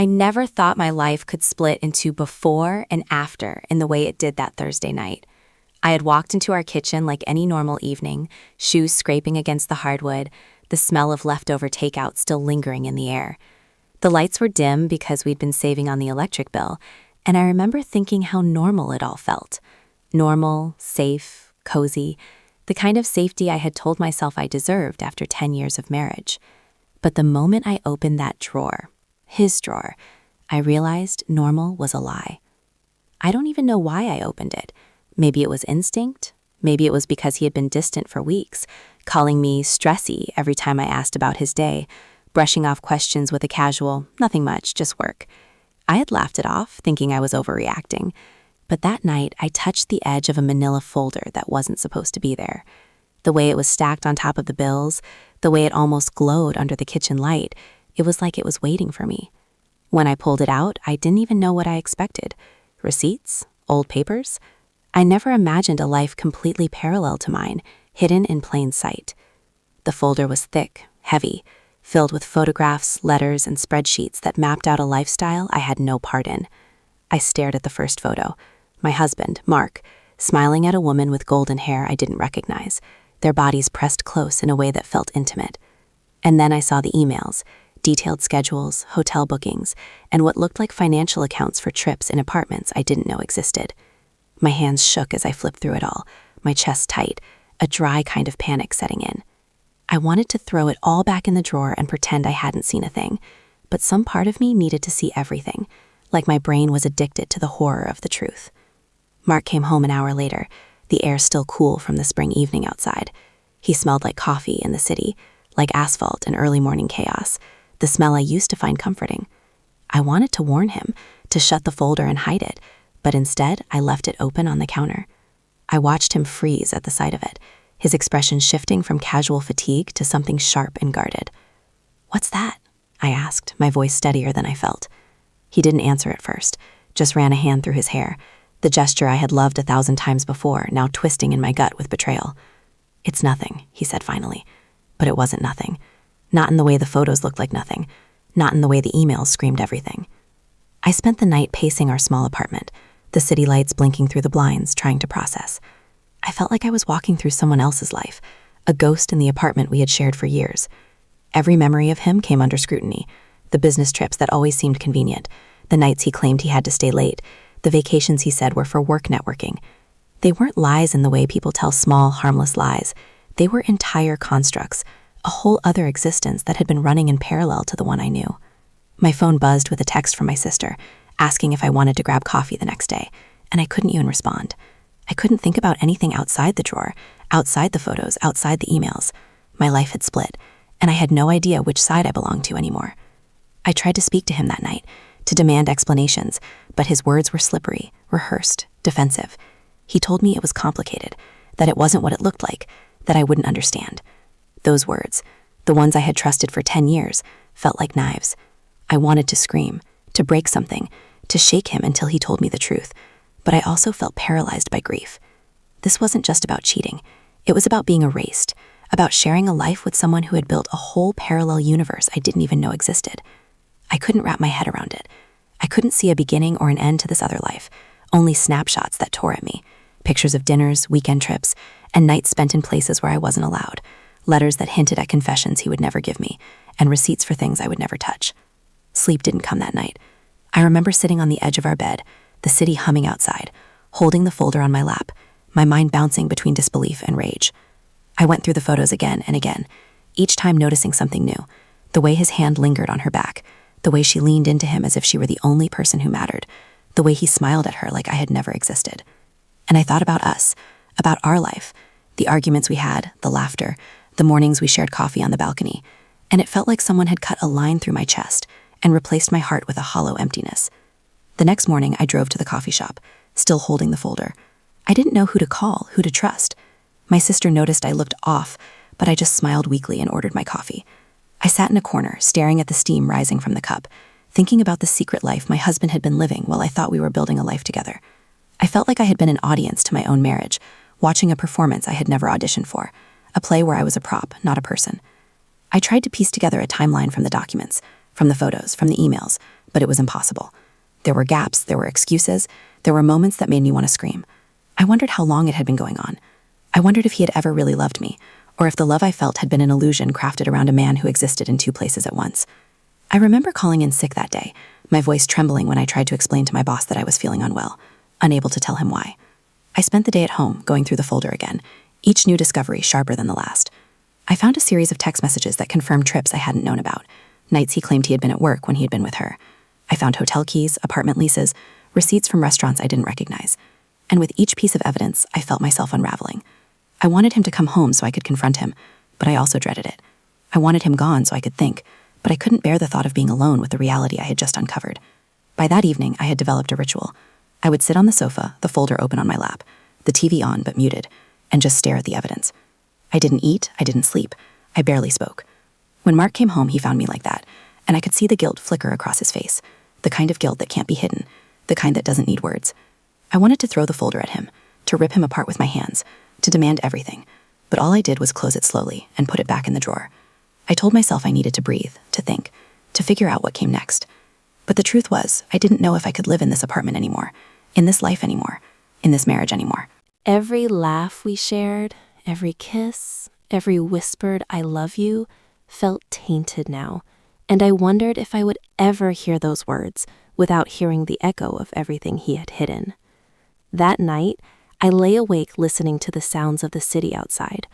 I never thought my life could split into before and after in the way it did that Thursday night. I had walked into our kitchen like any normal evening, shoes scraping against the hardwood, the smell of leftover takeout still lingering in the air. The lights were dim because we'd been saving on the electric bill, and I remember thinking how normal it all felt. Normal, safe, cozy, the kind of safety I had told myself I deserved after 10 years of marriage. But the moment I opened that drawer, his drawer, I realized normal was a lie. I don't even know why I opened it. Maybe it was instinct. Maybe it was because he had been distant for weeks, calling me stressy every time I asked about his day, brushing off questions with a casual, nothing much, just work. I had laughed it off, thinking I was overreacting. But that night, I touched the edge of a manila folder that wasn't supposed to be there. The way it was stacked on top of the bills, the way it almost glowed under the kitchen light, it was like it was waiting for me. When I pulled it out, I didn't even know what I expected. Receipts? Old papers? I never imagined a life completely parallel to mine, hidden in plain sight. The folder was thick, heavy, filled with photographs, letters, and spreadsheets that mapped out a lifestyle I had no part in. I stared at the first photo. My husband, Mark, smiling at a woman with golden hair I didn't recognize, their bodies pressed close in a way that felt intimate. And then I saw the emails, detailed schedules, hotel bookings, and what looked like financial accounts for trips in apartments I didn't know existed. My hands shook as I flipped through it all, my chest tight, a dry kind of panic setting in. I wanted to throw it all back in the drawer and pretend I hadn't seen a thing, but some part of me needed to see everything, like my brain was addicted to the horror of the truth. Mark came home an hour later, the air still cool from the spring evening outside. He smelled like coffee in the city, like asphalt and early morning chaos, the smell I used to find comforting. I wanted to warn him, to shut the folder and hide it, but instead I left it open on the counter. I watched him freeze at the sight of it, his expression shifting from casual fatigue to something sharp and guarded. "What's that?" I asked, my voice steadier than I felt. He didn't answer at first, just ran a hand through his hair, the gesture I had loved 1,000 times before, now twisting in my gut with betrayal. "It's nothing," he said finally. But it wasn't nothing. Not in the way the photos looked like nothing. Not in the way the emails screamed everything. I spent the night pacing our small apartment, the city lights blinking through the blinds, trying to process. I felt like I was walking through someone else's life, a ghost in the apartment we had shared for years. Every memory of him came under scrutiny. The business trips that always seemed convenient, the nights he claimed he had to stay late, the vacations he said were for work networking. They weren't lies in the way people tell small, harmless lies. They were entire constructs, a whole other existence that had been running in parallel to the one I knew. My phone buzzed with a text from my sister, asking if I wanted to grab coffee the next day, and I couldn't even respond. I couldn't think about anything outside the drawer, outside the photos, outside the emails. My life had split, and I had no idea which side I belonged to anymore. I tried to speak to him that night, to demand explanations, but his words were slippery, rehearsed, defensive. He told me it was complicated, that it wasn't what it looked like, that I wouldn't understand. Those words, the ones I had trusted for 10 years, felt like knives. I wanted to scream, to break something, to shake him until he told me the truth, but I also felt paralyzed by grief. This wasn't just about cheating. It was about being erased, about sharing a life with someone who had built a whole parallel universe I didn't even know existed. I couldn't wrap my head around it. I couldn't see a beginning or an end to this other life, only snapshots that tore at me, pictures of dinners, weekend trips, and nights spent in places where I wasn't allowed, letters that hinted at confessions he would never give me, and receipts for things I would never touch. Sleep didn't come that night. I remember sitting on the edge of our bed, the city humming outside, holding the folder on my lap, my mind bouncing between disbelief and rage. I went through the photos again and again, each time noticing something new, the way his hand lingered on her back, the way she leaned into him as if she were the only person who mattered, the way he smiled at her like I had never existed. And I thought about us, about our life, the arguments we had, the laughter, the mornings we shared coffee on the balcony, and it felt like someone had cut a line through my chest and replaced my heart with a hollow emptiness. The next morning, I drove to the coffee shop, still holding the folder. I didn't know who to call, who to trust. My sister noticed I looked off, but I just smiled weakly and ordered my coffee. I sat in a corner, staring at the steam rising from the cup, thinking about the secret life my husband had been living while I thought we were building a life together. I felt like I had been an audience to my own marriage, watching a performance I had never auditioned for, a play where I was a prop, not a person. I tried to piece together a timeline from the documents, from the photos, from the emails, but it was impossible. There were gaps, there were excuses, there were moments that made me want to scream. I wondered how long it had been going on. I wondered if he had ever really loved me, or if the love I felt had been an illusion crafted around a man who existed in two places at once. I remember calling in sick that day, my voice trembling when I tried to explain to my boss that I was feeling unwell, unable to tell him why. I spent the day at home, going through the folder again, each new discovery sharper than the last. I found a series of text messages that confirmed trips I hadn't known about, nights he claimed he had been at work when he had been with her. I found hotel keys, apartment leases, receipts from restaurants I didn't recognize. And with each piece of evidence, I felt myself unraveling. I wanted him to come home so I could confront him, but I also dreaded it. I wanted him gone so I could think, but I couldn't bear the thought of being alone with the reality I had just uncovered. By that evening, I had developed a ritual. I would sit on the sofa, the folder open on my lap, the TV on but muted, and just stare at the evidence. I didn't eat, I didn't sleep, I barely spoke. When Mark came home, he found me like that, and I could see the guilt flicker across his face, the kind of guilt that can't be hidden, the kind that doesn't need words. I wanted to throw the folder at him, to rip him apart with my hands, to demand everything, but all I did was close it slowly and put it back in the drawer. I told myself I needed to breathe, to think, to figure out what came next. But the truth was, I didn't know if I could live in this apartment anymore, in this life anymore, in this marriage anymore. Every laugh we shared, every kiss, every whispered "I love you" felt tainted now, and I wondered if I would ever hear those words without hearing the echo of everything he had hidden. That night, I lay awake listening to the sounds of the city outside,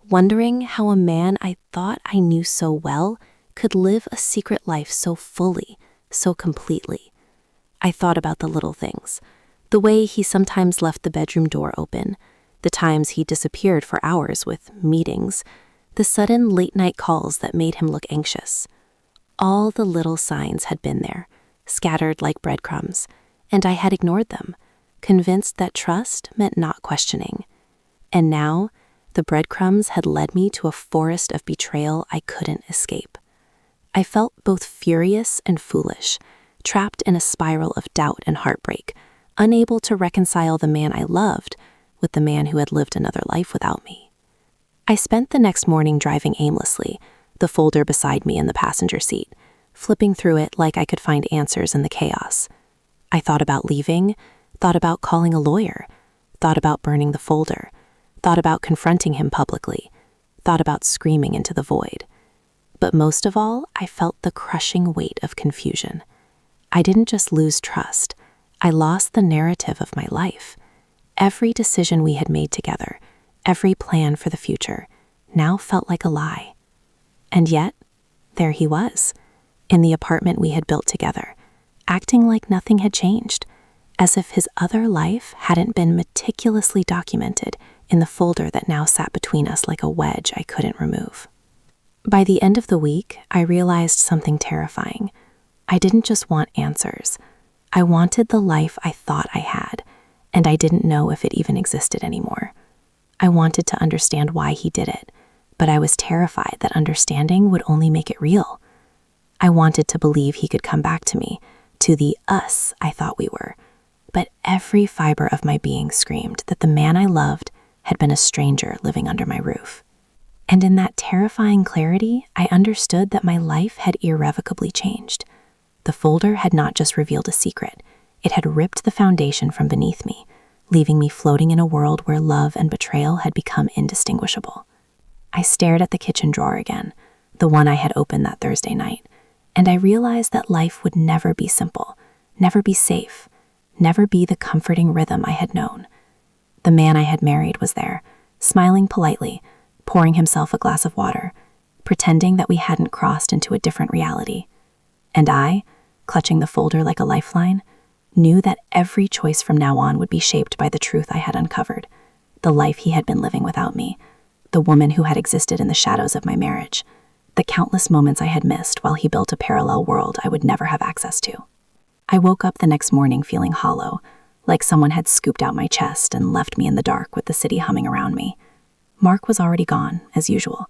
wondering how a man I thought I knew so well could live a secret life so fully, so completely. I thought about the little things, the way he sometimes left the bedroom door open, the times he disappeared for hours with meetings, the sudden late-night calls that made him look anxious. All the little signs had been there, scattered like breadcrumbs, and I had ignored them, convinced that trust meant not questioning. And now, the breadcrumbs had led me to a forest of betrayal I couldn't escape. I felt both furious and foolish, trapped in a spiral of doubt and heartbreak, unable to reconcile the man I loved with the man who had lived another life without me. I spent the next morning driving aimlessly, the folder beside me in the passenger seat, flipping through it like I could find answers in the chaos. I thought about leaving, thought about calling a lawyer, thought about burning the folder, thought about confronting him publicly, thought about screaming into the void. But most of all, I felt the crushing weight of confusion. I didn't just lose trust, I lost the narrative of my life. Every decision we had made together, every plan for the future, now felt like a lie. And yet, there he was, in the apartment we had built together, acting like nothing had changed, as if his other life hadn't been meticulously documented in the folder that now sat between us like a wedge I couldn't remove. By the end of the week, I realized something terrifying. I didn't just want answers. I wanted the life I thought I had, and I didn't know if it even existed anymore. I wanted to understand why he did it, but I was terrified that understanding would only make it real. I wanted to believe he could come back to me, to the us I thought we were, but every fiber of my being screamed that the man I loved had been a stranger living under my roof. And in that terrifying clarity, I understood that my life had irrevocably changed. The folder had not just revealed a secret, it had ripped the foundation from beneath me, leaving me floating in a world where love and betrayal had become indistinguishable. I stared at the kitchen drawer again, the one I had opened that Thursday night, and I realized that life would never be simple, never be safe, never be the comforting rhythm I had known. The man I had married was there, smiling politely, pouring himself a glass of water, pretending that we hadn't crossed into a different reality. And I, clutching the folder like a lifeline, knew that every choice from now on would be shaped by the truth I had uncovered, the life he had been living without me, the woman who had existed in the shadows of my marriage, the countless moments I had missed while he built a parallel world I would never have access to. I woke up the next morning feeling hollow, like someone had scooped out my chest and left me in the dark with the city humming around me. Mark was already gone, as usual,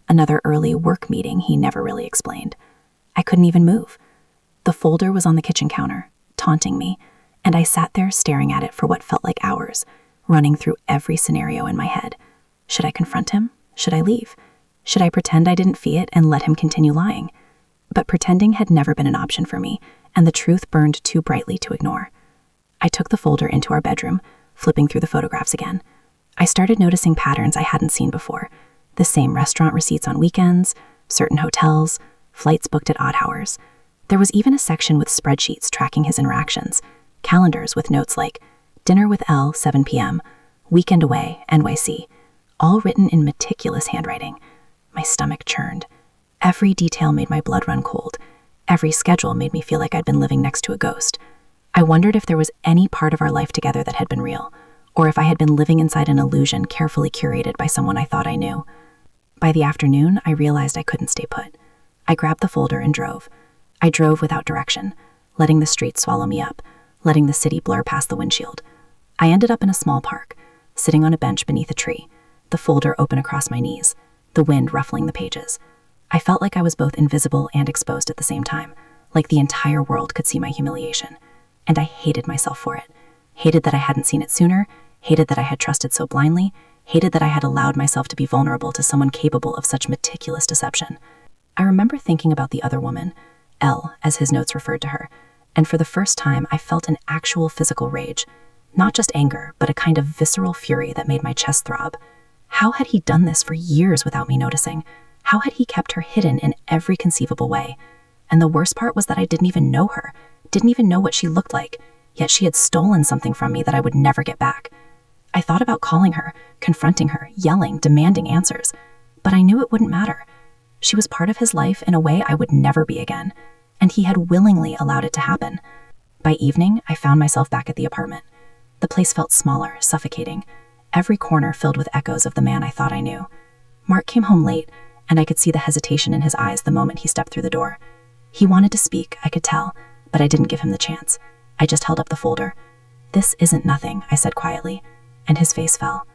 another early work meeting he never really explained. I couldn't even move. The folder was on the kitchen counter, taunting me, and I sat there staring at it for what felt like hours, running through every scenario in my head. Should I confront him? Should I leave? Should I pretend I didn't see it and let him continue lying? But pretending had never been an option for me, and the truth burned too brightly to ignore. I took the folder into our bedroom, flipping through the photographs again. I started noticing patterns I hadn't seen before. The same restaurant receipts on weekends, certain hotels, flights booked at odd hours. There was even a section with spreadsheets tracking his interactions, calendars with notes like, dinner with L, 7 p.m., weekend away, NYC, all written in meticulous handwriting. My stomach churned. Every detail made my blood run cold. Every schedule made me feel like I'd been living next to a ghost. I wondered if there was any part of our life together that had been real, or if I had been living inside an illusion carefully curated by someone I thought I knew. By the afternoon, I realized I couldn't stay put. I grabbed the folder and drove. I drove without direction, letting the streets swallow me up, letting the city blur past the windshield. I ended up in a small park, sitting on a bench beneath a tree, the folder open across my knees, the wind ruffling the pages. I felt like I was both invisible and exposed at the same time, like the entire world could see my humiliation. And I hated myself for it. Hated that I hadn't seen it sooner, hated that I had trusted so blindly, hated that I had allowed myself to be vulnerable to someone capable of such meticulous deception. I remember thinking about the other woman, Elle, as his notes referred to her, and for the first time I felt an actual physical rage. Not just anger, but a kind of visceral fury that made my chest throb. How had he done this for years without me noticing? How had he kept her hidden in every conceivable way? And the worst part was that I didn't even know her, didn't even know what she looked like, yet she had stolen something from me that I would never get back. I thought about calling her, confronting her, yelling, demanding answers, but I knew it wouldn't matter. She was part of his life in a way I would never be again, and he had willingly allowed it to happen. By evening, I found myself back at the apartment. The place felt smaller, suffocating, every corner filled with echoes of the man I thought I knew. Mark came home late, and I could see the hesitation in his eyes the moment he stepped through the door. He wanted to speak, I could tell, but I didn't give him the chance. I just held up the folder. "This isn't nothing," I said quietly, and his face fell.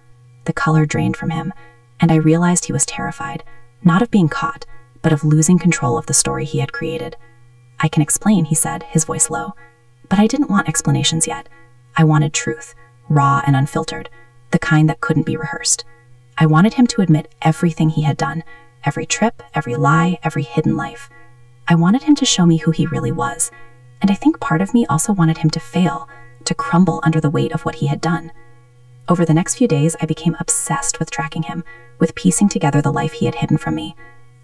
The color drained from him, and I realized he was terrified, not of being caught, but of losing control of the story he had created. "I can explain," he said, his voice low. But I didn't want explanations yet. I wanted truth, raw and unfiltered, the kind that couldn't be rehearsed. I wanted him to admit everything he had done, every trip, every lie, every hidden life. I wanted him to show me who he really was, and I think part of me also wanted him to fail, to crumble under the weight of what he had done. Over the next few days, I became obsessed with tracking him, with piecing together the life he had hidden from me.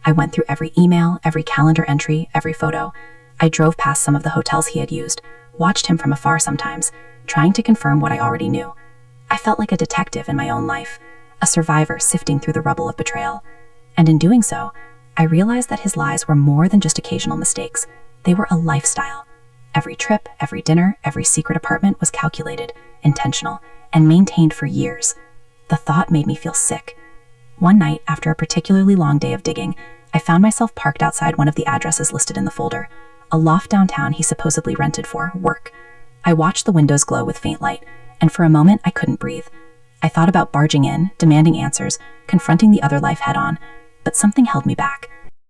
I went through every email, every calendar entry, every photo. I drove past some of the hotels he had used, watched him from afar sometimes, trying to confirm what I already knew. I felt like a detective in my own life, a survivor sifting through the rubble of betrayal. And in doing so, I realized that his lies were more than just occasional mistakes. They were a lifestyle. Every trip, every dinner, every secret apartment was calculated, intentional, and maintained for years. The thought made me feel sick. One night, after a particularly long day of digging, I found myself parked outside one of the addresses listed in the folder, a loft downtown he supposedly rented for work. I watched the windows glow with faint light, and for a moment I couldn't breathe. I thought about barging in, demanding answers, confronting the other life head-on, but something held me back.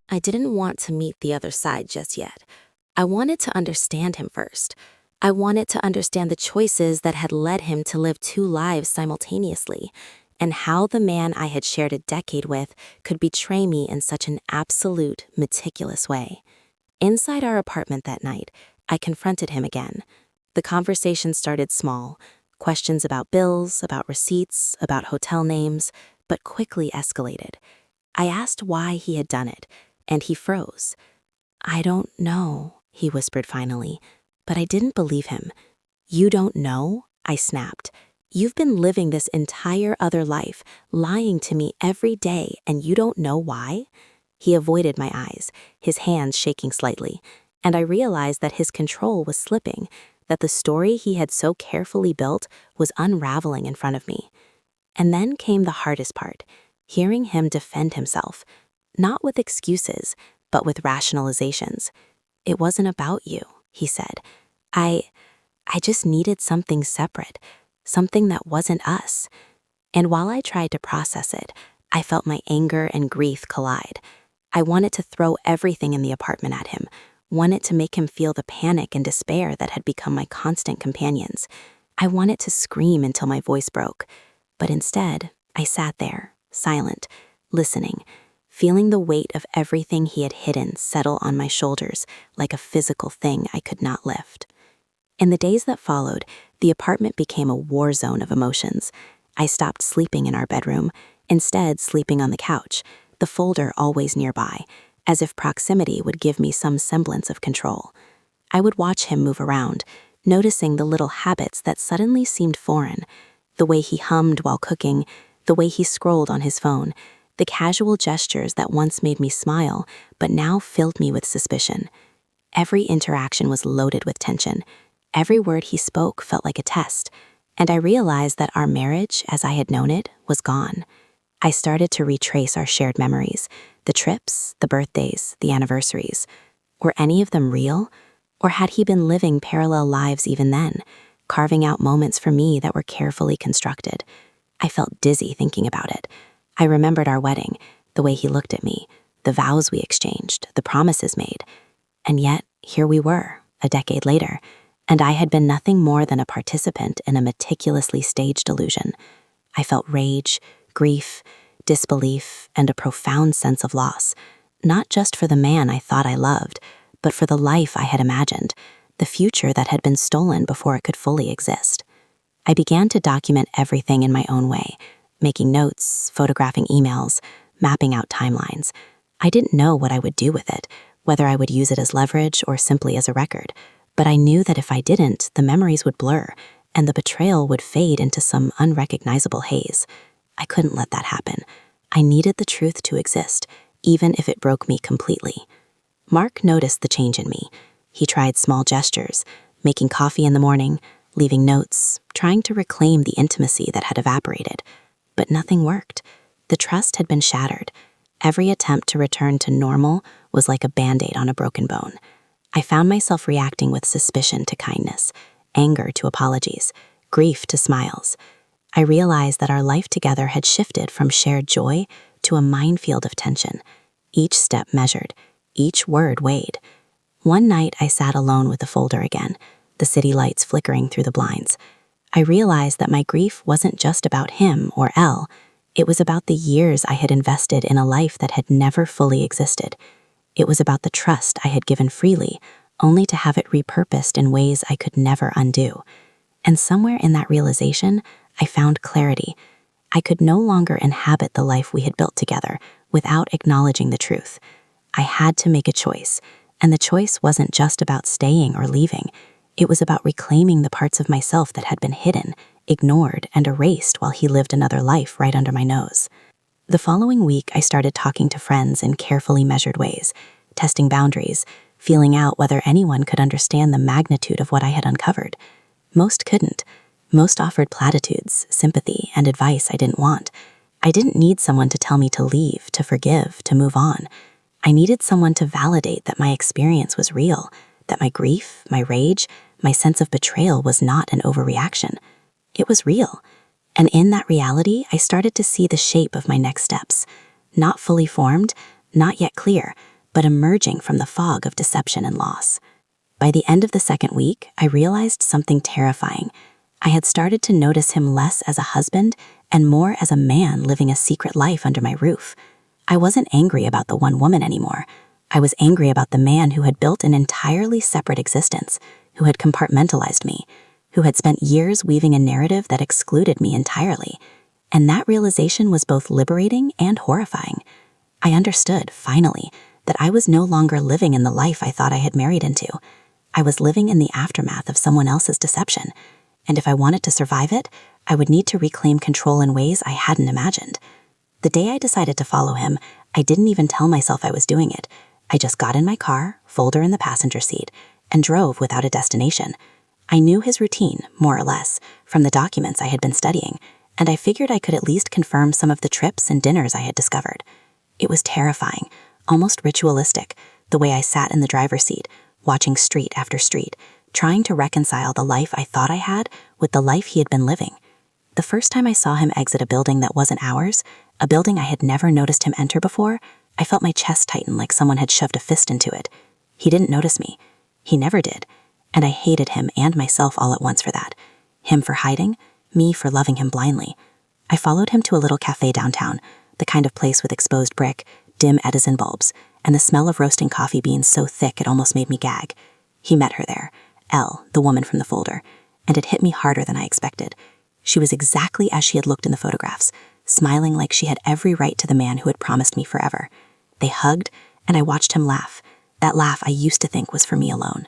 I didn't want to meet the other side just yet. I wanted to understand him first. I wanted to understand the choices that had led him to live two lives simultaneously, and how the man I had shared a decade with could betray me in such an absolute, meticulous way. Inside our apartment that night, I confronted him again. The conversation started small, questions about bills, about receipts, about hotel names, but quickly escalated. I asked why he had done it, and he froze. "I don't know," he whispered finally, but I didn't believe him. "You don't know?" I snapped. "You've been living this entire other life, lying to me every day, and you don't know why?" He avoided my eyes, his hands shaking slightly, and I realized that his control was slipping, that the story he had so carefully built was unraveling in front of me. And then came the hardest part, hearing him defend himself, not with excuses, but with rationalizations. "It wasn't about you," he said. I just needed something separate, something that wasn't us." And while I tried to process it, I felt my anger and grief collide. I wanted to throw everything in the apartment at him, wanted to make him feel the panic and despair that had become my constant companions. I wanted to scream until my voice broke, but instead, I sat there, silent, listening, feeling the weight of everything he had hidden settle on my shoulders like a physical thing I could not lift. In the days that followed, the apartment became a war zone of emotions. I stopped sleeping in our bedroom, instead sleeping on the couch, the folder always nearby, as if proximity would give me some semblance of control. I would watch him move around, noticing the little habits that suddenly seemed foreign, the way he hummed while cooking, the way he scrolled on his phone, the casual gestures that once made me smile but now filled me with suspicion. Every interaction was loaded with tension. Every word he spoke felt like a test, and I realized that our marriage, as I had known it, was gone. I started to retrace our shared memories, the trips, the birthdays, the anniversaries. Were any of them real? Or had he been living parallel lives even then, carving out moments for me that were carefully constructed? I felt dizzy thinking about it. I remembered our wedding, the way he looked at me, the vows we exchanged, the promises made. And yet, here we were, a decade later, and I had been nothing more than a participant in a meticulously staged illusion. I felt rage, grief, disbelief, and a profound sense of loss, not just for the man I thought I loved, but for the life I had imagined, the future that had been stolen before it could fully exist. I began to document everything in my own way, making notes, photographing emails, mapping out timelines. I didn't know what I would do with it, whether I would use it as leverage or simply as a record, but I knew that if I didn't, the memories would blur, and the betrayal would fade into some unrecognizable haze. I couldn't let that happen. I needed the truth to exist, even if it broke me completely. Mark noticed the change in me. He tried small gestures, making coffee in the morning, leaving notes, trying to reclaim the intimacy that had evaporated. But nothing worked. The trust had been shattered. Every attempt to return to normal was like a Band-Aid on a broken bone. I found myself reacting with suspicion to kindness, anger to apologies, grief to smiles. I realized that our life together had shifted from shared joy to a minefield of tension. Each step measured, each word weighed. One night I sat alone with the folder again, the city lights flickering through the blinds. I realized that my grief wasn't just about him or Elle. It was about the years I had invested in a life that had never fully existed. It was about the trust I had given freely, only to have it repurposed in ways I could never undo. And somewhere in that realization, I found clarity. I could no longer inhabit the life we had built together without acknowledging the truth. I had to make a choice, and the choice wasn't just about staying or leaving. It was about reclaiming the parts of myself that had been hidden, ignored, and erased while he lived another life right under my nose. The following week, I started talking to friends in carefully measured ways, testing boundaries, feeling out whether anyone could understand the magnitude of what I had uncovered. Most couldn't. Most offered platitudes, sympathy, and advice I didn't want. I didn't need someone to tell me to leave, to forgive, to move on. I needed someone to validate that my experience was real, that my grief, my rage, my sense of betrayal was not an overreaction. It was real. And in that reality, I started to see the shape of my next steps. Not fully formed, not yet clear, but emerging from the fog of deception and loss. By the end of the second week, I realized something terrifying. I had started to notice him less as a husband and more as a man living a secret life under my roof. I wasn't angry about the one woman anymore. I was angry about the man who had built an entirely separate existence, who had compartmentalized me, who had spent years weaving a narrative that excluded me entirely. And that realization was both liberating and horrifying. I understood, finally, that I was no longer living in the life I thought I had married into. I was living in the aftermath of someone else's deception. And if I wanted to survive it, I would need to reclaim control in ways I hadn't imagined. The day I decided to follow him, I didn't even tell myself I was doing it. I just got in my car, folder in the passenger seat, and drove without a destination. I knew his routine, more or less, from the documents I had been studying, and I figured I could at least confirm some of the trips and dinners I had discovered. It was terrifying, almost ritualistic, the way I sat in the driver's seat, watching street after street, trying to reconcile the life I thought I had with the life he had been living. The first time I saw him exit a building that wasn't ours, a building I had never noticed him enter before, I felt my chest tighten like someone had shoved a fist into it. He didn't notice me. He never did. And I hated him and myself all at once for that. Him for hiding, me for loving him blindly. I followed him to a little cafe downtown, the kind of place with exposed brick, dim Edison bulbs, and the smell of roasting coffee beans so thick it almost made me gag. He met her there, Elle, the woman from the folder, and it hit me harder than I expected. She was exactly as she had looked in the photographs, smiling like she had every right to the man who had promised me forever. They hugged, and I watched him laugh, that laugh I used to think was for me alone.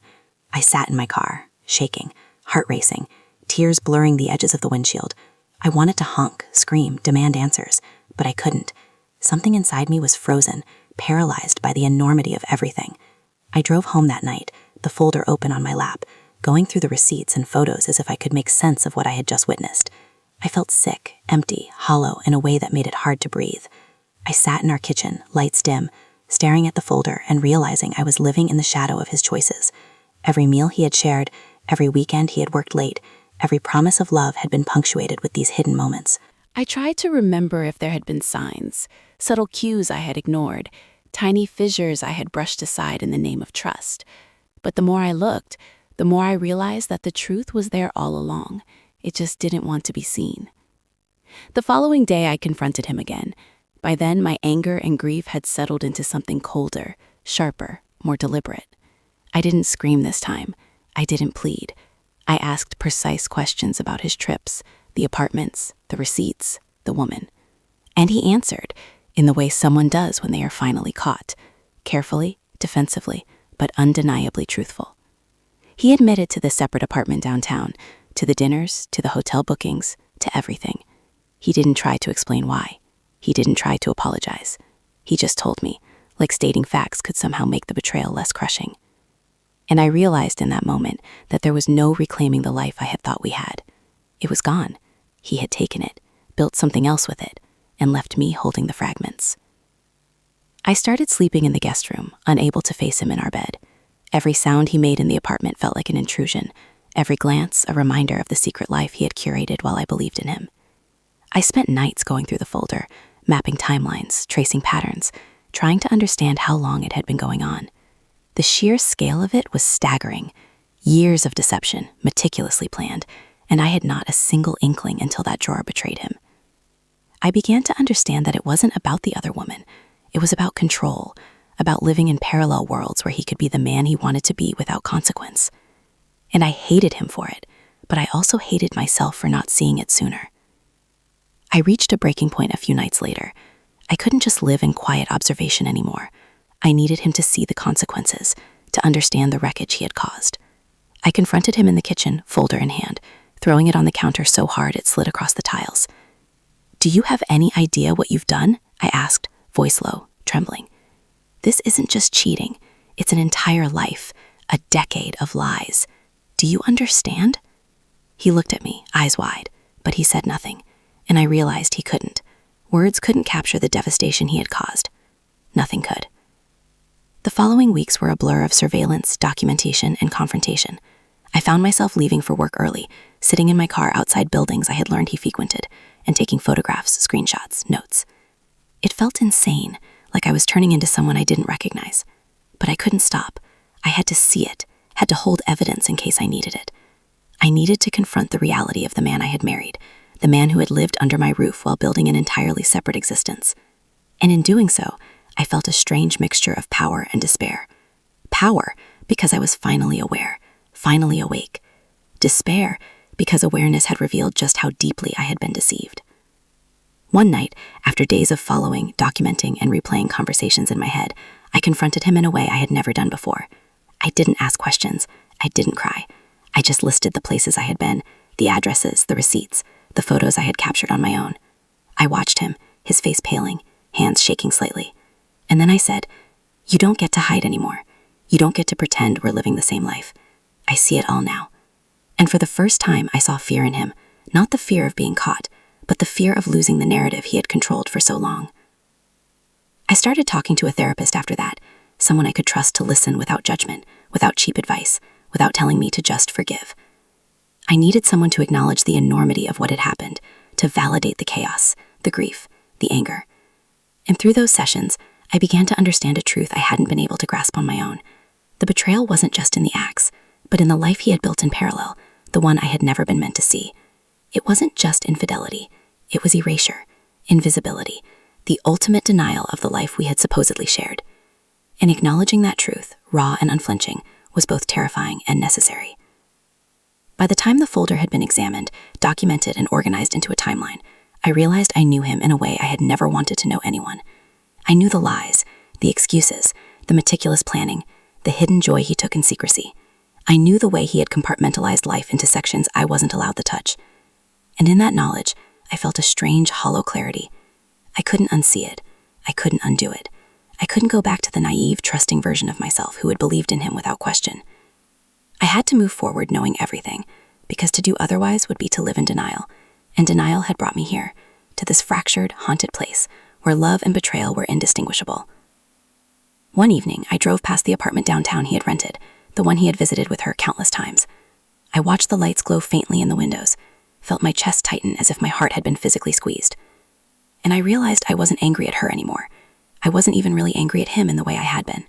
I sat in my car, shaking, heart racing, tears blurring the edges of the windshield. I wanted to honk, scream, demand answers, but I couldn't. Something inside me was frozen, paralyzed by the enormity of everything. I drove home that night, the folder open on my lap, going through the receipts and photos as if I could make sense of what I had just witnessed. I felt sick, empty, hollow in a way that made it hard to breathe. I sat in our kitchen, lights dim, staring at the folder and realizing I was living in the shadow of his choices. Every meal he had shared, every weekend he had worked late, every promise of love had been punctuated with these hidden moments. I tried to remember if there had been signs, subtle cues I had ignored, tiny fissures I had brushed aside in the name of trust. But the more I looked, the more I realized that the truth was there all along. It just didn't want to be seen. The following day, I confronted him again. By then, my anger and grief had settled into something colder, sharper, more deliberate. I didn't scream this time. I didn't plead. I asked precise questions about his trips, the apartments, the receipts, the woman. And he answered, in the way someone does when they are finally caught, carefully, defensively, but undeniably truthful. He admitted to the separate apartment downtown, to the dinners, to the hotel bookings, to everything. He didn't try to explain why. He didn't try to apologize. He just told me, like stating facts could somehow make the betrayal less crushing. And I realized in that moment that there was no reclaiming the life I had thought we had. It was gone. He had taken it, built something else with it, and left me holding the fragments. I started sleeping in the guest room, unable to face him in our bed. Every sound he made in the apartment felt like an intrusion, every glance a reminder of the secret life he had curated while I believed in him. I spent nights going through the folder, mapping timelines, tracing patterns, trying to understand how long it had been going on. The sheer scale of it was staggering. Years of deception, meticulously planned, and I had not a single inkling until that drawer betrayed him. I began to understand that it wasn't about the other woman. It was about control, about living in parallel worlds where he could be the man he wanted to be without consequence. And I hated him for it, but I also hated myself for not seeing it sooner. I reached a breaking point a few nights later. I couldn't just live in quiet observation anymore. I needed him to see the consequences, to understand the wreckage he had caused. I confronted him in the kitchen, folder in hand, throwing it on the counter so hard it slid across the tiles. "Do you have any idea what you've done?" I asked, voice low, trembling. "This isn't just cheating. It's an entire life, a decade of lies. Do you understand?" He looked at me, eyes wide, but he said nothing, and I realized he couldn't. Words couldn't capture the devastation he had caused. Nothing could. The following weeks were a blur of surveillance, documentation, and confrontation. I found myself leaving for work early, sitting in my car outside buildings I had learned he frequented, and taking photographs, screenshots, notes. It felt insane, like I was turning into someone I didn't recognize. But I couldn't stop. I had to see it, had to hold evidence in case I needed it. I needed to confront the reality of the man I had married, the man who had lived under my roof while building an entirely separate existence. And in doing so, I felt a strange mixture of power and despair. Power, because I was finally aware, finally awake. Despair, because awareness had revealed just how deeply I had been deceived. One night, after days of following, documenting, and replaying conversations in my head, I confronted him in a way I had never done before. I didn't ask questions. I didn't cry. I just listed the places I had been, the addresses, the receipts, the photos I had captured on my own. I watched him, his face paling, hands shaking slightly. And then I said, "You don't get to hide anymore. You don't get to pretend we're living the same life. I see it all now." And for the first time, I saw fear in him, not the fear of being caught, but the fear of losing the narrative he had controlled for so long. I started talking to a therapist after that, someone I could trust to listen without judgment, without cheap advice, without telling me to just forgive. I needed someone to acknowledge the enormity of what had happened, to validate the chaos, the grief, the anger. And through those sessions, I began to understand a truth I hadn't been able to grasp on my own. The betrayal wasn't just in the acts, but in the life he had built in parallel, the one I had never been meant to see. It wasn't just infidelity. It was erasure, invisibility, the ultimate denial of the life we had supposedly shared. And acknowledging that truth, raw and unflinching, was both terrifying and necessary. By the time the folder had been examined, documented, and organized into a timeline, I realized I knew him in a way I had never wanted to know anyone. I knew the lies, the excuses, the meticulous planning, the hidden joy he took in secrecy. I knew the way he had compartmentalized life into sections I wasn't allowed to touch. And in that knowledge, I felt a strange, hollow clarity. I couldn't unsee it. I couldn't undo it. I couldn't go back to the naive, trusting version of myself who had believed in him without question. I had to move forward knowing everything, because to do otherwise would be to live in denial, and denial had brought me here, to this fractured, haunted place where love and betrayal were indistinguishable. One evening, I drove past the apartment downtown he had rented, the one he had visited with her countless times. I watched the lights glow faintly in the windows, felt my chest tighten as if my heart had been physically squeezed. And I realized I wasn't angry at her anymore. I wasn't even really angry at him in the way I had been.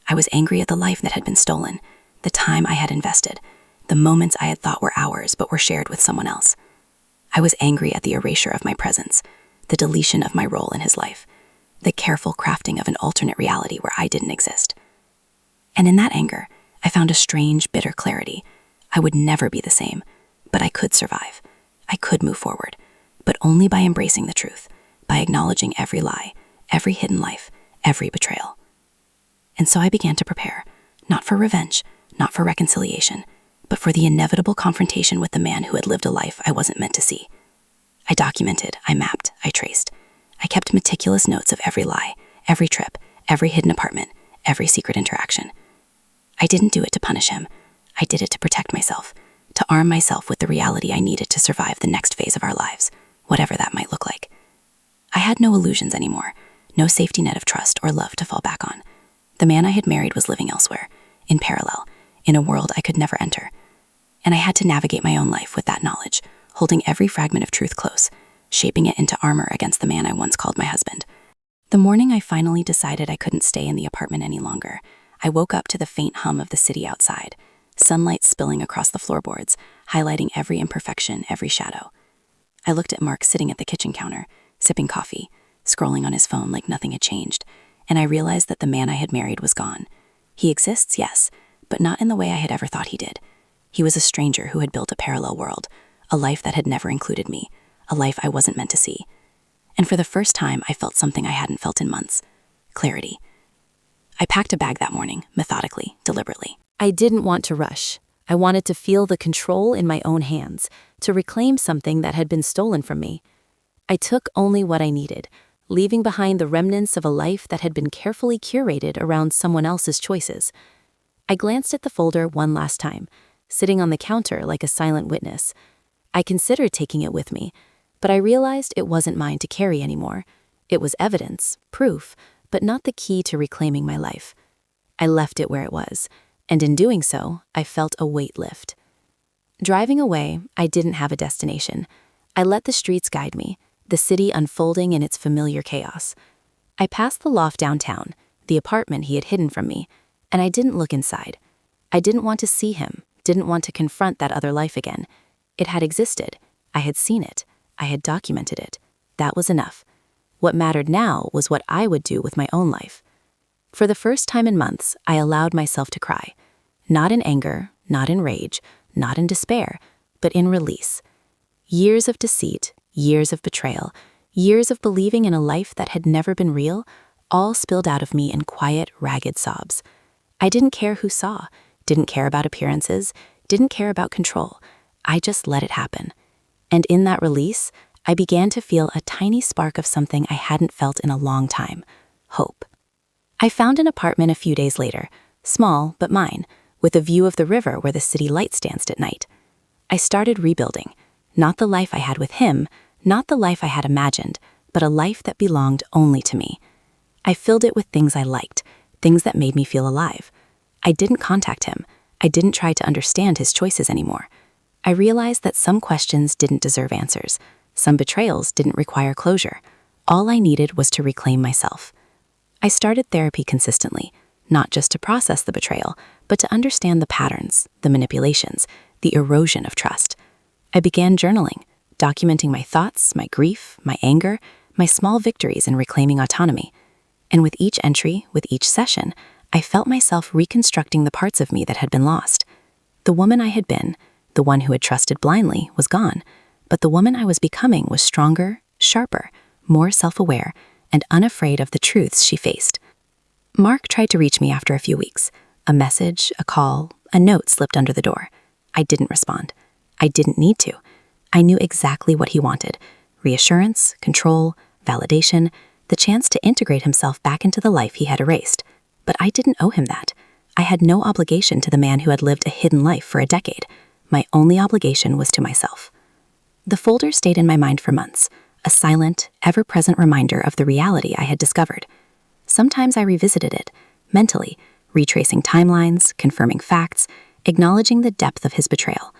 I was angry at the life that had been stolen, the time I had invested, the moments I had thought were ours but were shared with someone else. I was angry at the erasure of my presence, the deletion of my role in his life, the careful crafting of an alternate reality where I didn't exist. And in that anger, I found a strange, bitter clarity. I would never be the same, but I could survive. I could move forward, but only by embracing the truth, by acknowledging every lie, every hidden life, every betrayal. And so I began to prepare, not for revenge, not for reconciliation, but for the inevitable confrontation with the man who had lived a life I wasn't meant to see. I documented, I mapped, I traced. I kept meticulous notes of every lie, every trip, every hidden apartment, every secret interaction. I didn't do it to punish him. I did it to protect myself, to arm myself with the reality I needed to survive the next phase of our lives, whatever that might look like. I had no illusions anymore, no safety net of trust or love to fall back on. The man I had married was living elsewhere, in parallel, in a world I could never enter. And I had to navigate my own life with that knowledge, holding every fragment of truth close, shaping it into armor against the man I once called my husband. The morning I finally decided I couldn't stay in the apartment any longer, I woke up to the faint hum of the city outside, sunlight spilling across the floorboards, highlighting every imperfection, every shadow. I looked at Mark sitting at the kitchen counter, sipping coffee, scrolling on his phone like nothing had changed, and I realized that the man I had married was gone. He exists, yes, but not in the way I had ever thought he did. He was a stranger who had built a parallel world, a life that had never included me, a life I wasn't meant to see. And for the first time, I felt something I hadn't felt in months: clarity. I packed a bag that morning, methodically, deliberately. I didn't want to rush. I wanted to feel the control in my own hands, to reclaim something that had been stolen from me. I took only what I needed, leaving behind the remnants of a life that had been carefully curated around someone else's choices. I glanced at the folder one last time, sitting on the counter like a silent witness. I considered taking it with me, but I realized it wasn't mine to carry anymore. It was evidence, proof, but not the key to reclaiming my life. I left it where it was, and in doing so, I felt a weight lift. Driving away, I didn't have a destination. I let the streets guide me, the city unfolding in its familiar chaos. I passed the loft downtown, the apartment he had hidden from me, and I didn't look inside. I didn't want to see him, didn't want to confront that other life again. It had existed. I had seen it. I had documented it. That was enough. What mattered now was what I would do with my own life. For the first time in months, I allowed myself to cry. Not in anger, not in rage, not in despair, but in release. Years of deceit, years of betrayal, years of believing in a life that had never been real, all spilled out of me in quiet, ragged sobs. I didn't care who saw, didn't care about appearances, didn't care about control. I just let it happen. And in that release, I began to feel a tiny spark of something I hadn't felt in a long time: hope. I found an apartment a few days later, small but mine, with a view of the river where the city lights danced at night. I started rebuilding, not the life I had with him, not the life I had imagined, but a life that belonged only to me. I filled it with things I liked, things that made me feel alive. I didn't contact him. I didn't try to understand his choices anymore. I realized that some questions didn't deserve answers. Some betrayals didn't require closure. All I needed was to reclaim myself. I started therapy consistently, not just to process the betrayal, but to understand the patterns, the manipulations, the erosion of trust. I began journaling, documenting my thoughts, my grief, my anger, my small victories in reclaiming autonomy. And with each entry, with each session, I felt myself reconstructing the parts of me that had been lost. The woman I had been, the one who had trusted blindly, was gone, but the woman I was becoming was stronger, sharper, more self-aware, and unafraid of the truths she faced. Mark tried to reach me after a few weeks. A message, a call, a note slipped under the door. I didn't respond. I didn't need to. I knew exactly what he wanted: reassurance, control, validation, the chance to integrate himself back into the life he had erased. But I didn't owe him that. I had no obligation to the man who had lived a hidden life for a decade. My only obligation was to myself. The folder stayed in my mind for months, a silent, ever-present reminder of the reality I had discovered. Sometimes I revisited it, mentally, retracing timelines, confirming facts, acknowledging the depth of his betrayal.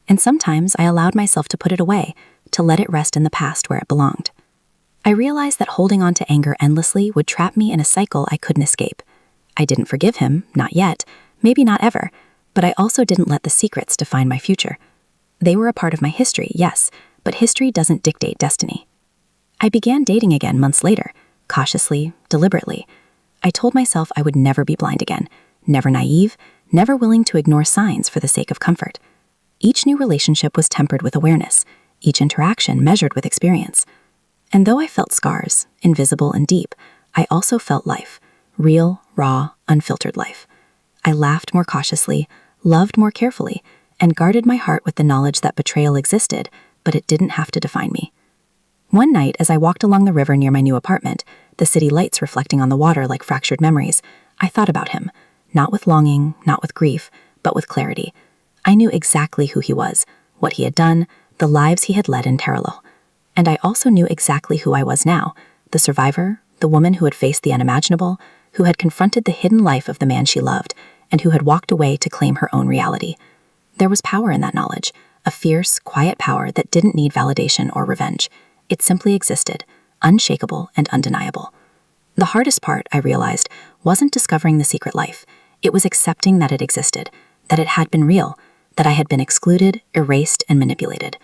And sometimes I allowed myself to put it away, to let it rest in the past where it belonged. I realized that holding on to anger endlessly would trap me in a cycle I couldn't escape. I didn't forgive him, not yet, maybe not ever, but I also didn't let the secrets define my future. They were a part of my history, yes, but history doesn't dictate destiny. I began dating again months later, cautiously, deliberately. I told myself I would never be blind again, never naive, never willing to ignore signs for the sake of comfort. Each new relationship was tempered with awareness, each interaction measured with experience. And though I felt scars, invisible and deep, I also felt life, real, raw, unfiltered life. I laughed more cautiously, loved more carefully, and guarded my heart with the knowledge that betrayal existed, but it didn't have to define me. One night, as I walked along the river near my new apartment, the city lights reflecting on the water like fractured memories, I thought about him, not with longing, not with grief, but with clarity. I knew exactly who he was, what he had done, the lives he had led in parallel. And I also knew exactly who I was now, the survivor, the woman who had faced the unimaginable, who had confronted the hidden life of the man she loved, and who had walked away to claim her own reality. There was power in that knowledge, a fierce, quiet power that didn't need validation or revenge. It simply existed, unshakable and undeniable. The hardest part, I realized, wasn't discovering the secret life. It was accepting that it existed, that it had been real, that I had been excluded, erased, and manipulated.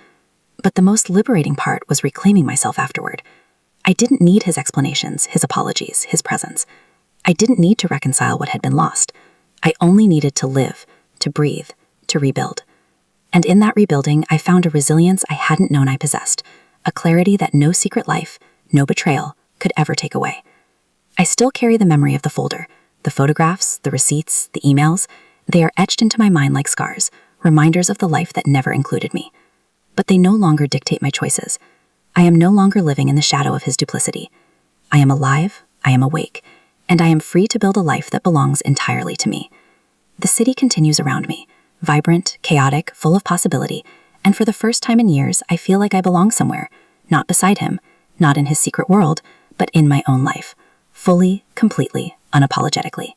But the most liberating part was reclaiming myself afterward. I didn't need his explanations, his apologies, his presence. I didn't need to reconcile what had been lost. I only needed to live, to breathe, to rebuild. And in that rebuilding, I found a resilience I hadn't known I possessed, a clarity that no secret life, no betrayal, could ever take away. I still carry the memory of the folder, the photographs, the receipts, the emails. They are etched into my mind like scars, reminders of the life that never included me. But they no longer dictate my choices. I am no longer living in the shadow of his duplicity. I am alive, I am awake, and I am free to build a life that belongs entirely to me. The city continues around me, vibrant, chaotic, full of possibility, and for the first time in years, I feel like I belong somewhere, not beside him, not in his secret world, but in my own life, fully, completely, unapologetically.